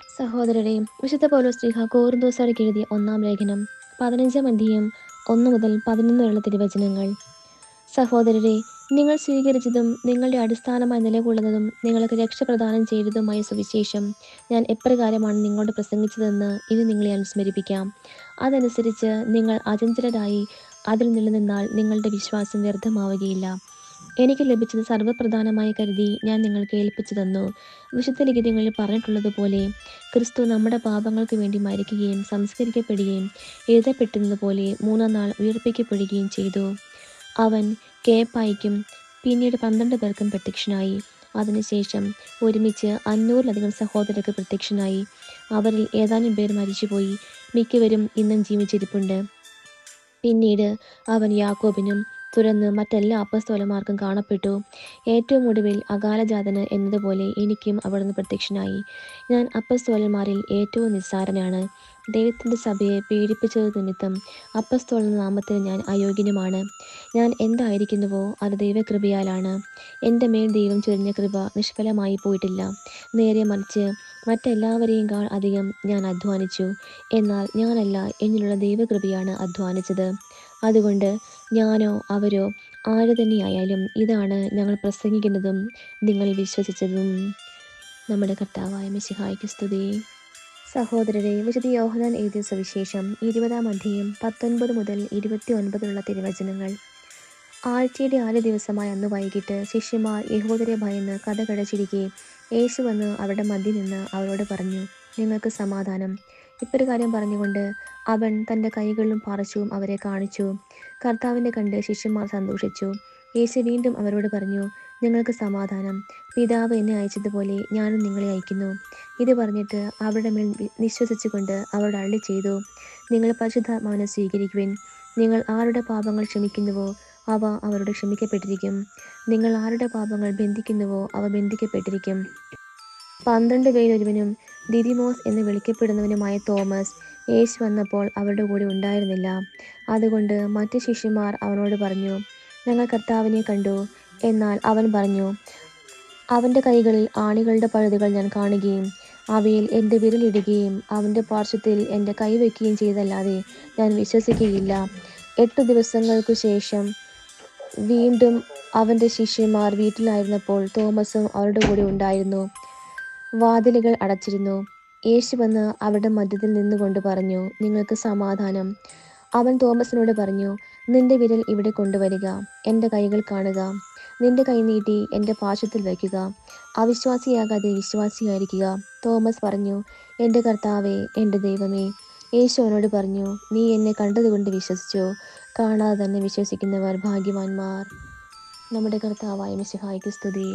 സഹോദരരെ, വിശുദ്ധ പൗലോസ്ലീഹ കൊറിന്തോസ്യർക്ക് എഴുതിയ 1-ാം ലേഖനം 15-ാം അധ്യായം 1 മുതൽ 11 വരെയുള്ള തിരുവചനങ്ങൾ. സഹോദരരെ, നിങ്ങൾ സ്വീകരിച്ചതും നിങ്ങളുടെ അടിസ്ഥാനമായി നിലകൊള്ളുന്നതും നിങ്ങൾക്ക് രക്ഷ പ്രദാനം ചെയ്തതുമായ സുവിശേഷം ഞാൻ എപ്രകാരമാണ് നിങ്ങളോട് പ്രസംഗിച്ചതെന്ന് ഇനി നിങ്ങളെ അനുസ്മരിപ്പിക്കാം. അതനുസരിച്ച് നിങ്ങൾ അചഞ്ചലരായി അതിൽ നിലനിന്നാൽ നിങ്ങളുടെ വിശ്വാസം വ്യർത്ഥമാവുകയില്ല. എനിക്ക് ലഭിച്ചത് സർവ്വപ്രധാനമായി കരുതി ഞാൻ നിങ്ങൾക്ക് ഏൽപ്പിച്ചു തന്നു. വിശുദ്ധ ലിഖിതങ്ങളിൽ പറഞ്ഞിട്ടുള്ളതുപോലെ ക്രിസ്തു നമ്മുടെ പാപങ്ങൾക്ക് വേണ്ടി മരിക്കുകയും സംസ്കരിക്കപ്പെടുകയും എഴുതപ്പെട്ടിരുന്നതുപോലെ 3-ാം നാൾ ഉയർപ്പിക്കപ്പെടുകയും ചെയ്തു. അവൻ കേപ്പായ്ക്കും പിന്നീട് 12 പേർക്കും പ്രത്യക്ഷനായി. അതിനുശേഷം ഒരുമിച്ച് 500-ലധികം സഹോദരർക്ക് പ്രത്യക്ഷനായി. അവരിൽ ഏതാനും പേർ മരിച്ചുപോയി, മിക്കവരും ഇന്നും ജീവിച്ചിരിപ്പുണ്ട്. പിന്നീട് അവൻ യാക്കോബിനും തുറന്ന് മറ്റെല്ലാ അപ്പസ്തോലന്മാർക്കും കാണപ്പെട്ടു. ഏറ്റവും ഒടുവിൽ അകാലജാതന് എന്നതുപോലെ എനിക്കും അവിടുന്ന് പ്രത്യക്ഷനായി. ഞാൻ അപ്പസ്തോലന്മാരിൽ ഏറ്റവും നിസ്സാരനാണ്. ദൈവത്തിൻ്റെ സഭയെ പീഡിപ്പിച്ചതു നിമിത്തം അപ്പസ്തോലൻ നാമത്തിന് ഞാൻ അയോഗ്യനുമാണ്. ഞാൻ എന്തായിരിക്കുന്നുവോ അത് ദൈവകൃപയാലാണ്. എൻ്റെ മേൽ ദൈവം ചൊരിഞ്ഞ കൃപ നിഷ്ഫലമായി പോയിട്ടില്ല. നേരെ മറിച്ച് മറ്റെല്ലാവരെയും അധികം ഞാൻ അധ്വാനിച്ചു. എന്നാൽ ഞാനല്ല, എന്നിലുള്ള ദൈവകൃപയാണ് അധ്വാനിച്ചത്. അതുകൊണ്ട് ഞാനോ അവരോ ആര് തന്നെയായാലും ഇതാണ് ഞങ്ങൾ പ്രസംഗിക്കുന്നതും നിങ്ങൾ വിശ്വസിച്ചതും. നമ്മുടെ കർത്താവായ മിശിഹായ്ക്ക് സ്തുതി. സഹോദരരെ, വിശുദ്ധ യോഹന്നാൻ എഴുതിയ സുവിശേഷം 20-ാം അധ്യായം 19 മുതൽ 29 തിരുവചനങ്ങൾ. ആഴ്ചയുടെ ആദ്യ ദിവസമായ അന്ന് വൈകിട്ട് ശിഷ്യന്മാർ യഹൂദരെ ഭയന്ന് കതകടച്ചിരിക്കെ യേശു വന്ന് അവരുടെ മധ്യത്തിൽ നിന്ന് അവരോട് പറഞ്ഞു, നിങ്ങൾക്ക് സമാധാനം. ഇപ്രകാരം പറഞ്ഞുകൊണ്ട് അവൻ തൻ്റെ കൈകളിലും പാർശ്വവും അവരെ കാണിച്ചു. കർത്താവിനെ കണ്ട് ശിഷ്യന്മാർ സന്തോഷിച്ചു. യേശു വീണ്ടും അവരോട് പറഞ്ഞു, നിങ്ങൾക്ക് സമാധാനം. പിതാവ് എന്നെ അയച്ചതുപോലെ ഞാനും നിങ്ങളെ അയക്കുന്നു. ഇത് പറഞ്ഞിട്ട് അവരുടെ മേൽ നിശ്വസിച്ചുകൊണ്ട് അവരോട് അരുളി ചെയ്തു, നിങ്ങൾ പരിശുദ്ധാത്മാവിനെ സ്വീകരിക്കുവിൻ. നിങ്ങൾ ആരുടെ പാപങ്ങൾ ക്ഷമിക്കുന്നുവോ അവ അവരോട് ക്ഷമിക്കപ്പെട്ടിരിക്കും. നിങ്ങൾ ആരുടെ പാപങ്ങൾ ബന്ധിക്കുന്നുവോ അവ ബന്ധിക്കപ്പെട്ടിരിക്കും. 12 പേരിൽ ഒരുവനും ദിദിമോസ് എന്ന് വിളിക്കപ്പെടുന്നവനുമായ തോമസ് യേശു വന്നപ്പോൾ അവരുടെ കൂടെ ഉണ്ടായിരുന്നില്ല. അതുകൊണ്ട് മറ്റ് ശിഷ്യന്മാർ അവനോട് പറഞ്ഞു, ഞങ്ങൾ കർത്താവിനെ കണ്ടു. എന്നാൽ അവൻ പറഞ്ഞു, അവൻ്റെ കൈകളിൽ ആണികളുടെ പഴുതുകൾ ഞാൻ കാണുകയും അവയിൽ എൻ്റെ വിരലിടുകയും അവൻ്റെ പാർശ്വത്തിൽ എൻ്റെ കൈവയ്ക്കുകയും ചെയ്തല്ലാതെ ഞാൻ വിശ്വസിക്കുകയില്ല. 8 ദിവസങ്ങൾക്കു ശേഷം വീണ്ടും അവൻ്റെ ശിഷ്യന്മാർ വീട്ടിലായിരുന്നപ്പോൾ തോമസും അവരുടെ കൂടെ ഉണ്ടായിരുന്നു. വാതിലുകൾ അടച്ചിരുന്നു. യേശു വന്ന് അവരുടെ മധ്യത്തിൽ നിന്നുകൊണ്ട് പറഞ്ഞു, നിങ്ങൾക്ക് സമാധാനം. അവൻ തോമസിനോട് പറഞ്ഞു, നിന്റെ വിരൽ ഇവിടെ കൊണ്ടുവരിക, എൻ്റെ കൈകൾ കാണുക. നിന്റെ കൈ നീട്ടി എൻ്റെ പാർശ്വത്തിൽ വയ്ക്കുക. അവിശ്വാസിയാകാതെ വിശ്വാസിയായിരിക്കുക. തോമസ് പറഞ്ഞു, എൻ്റെ കർത്താവേ, എൻ്റെ ദൈവമേ. യേശു അവനോട് പറഞ്ഞു, നീ എന്നെ കണ്ടതുകൊണ്ട് വിശ്വസിച്ചോ? കാണാതെ തന്നെ വിശ്വസിക്കുന്നവർ ഭാഗ്യവാന്മാർ. നമ്മുടെ കർത്താവായ മിശിഹായ്ക്ക് സ്തുതി.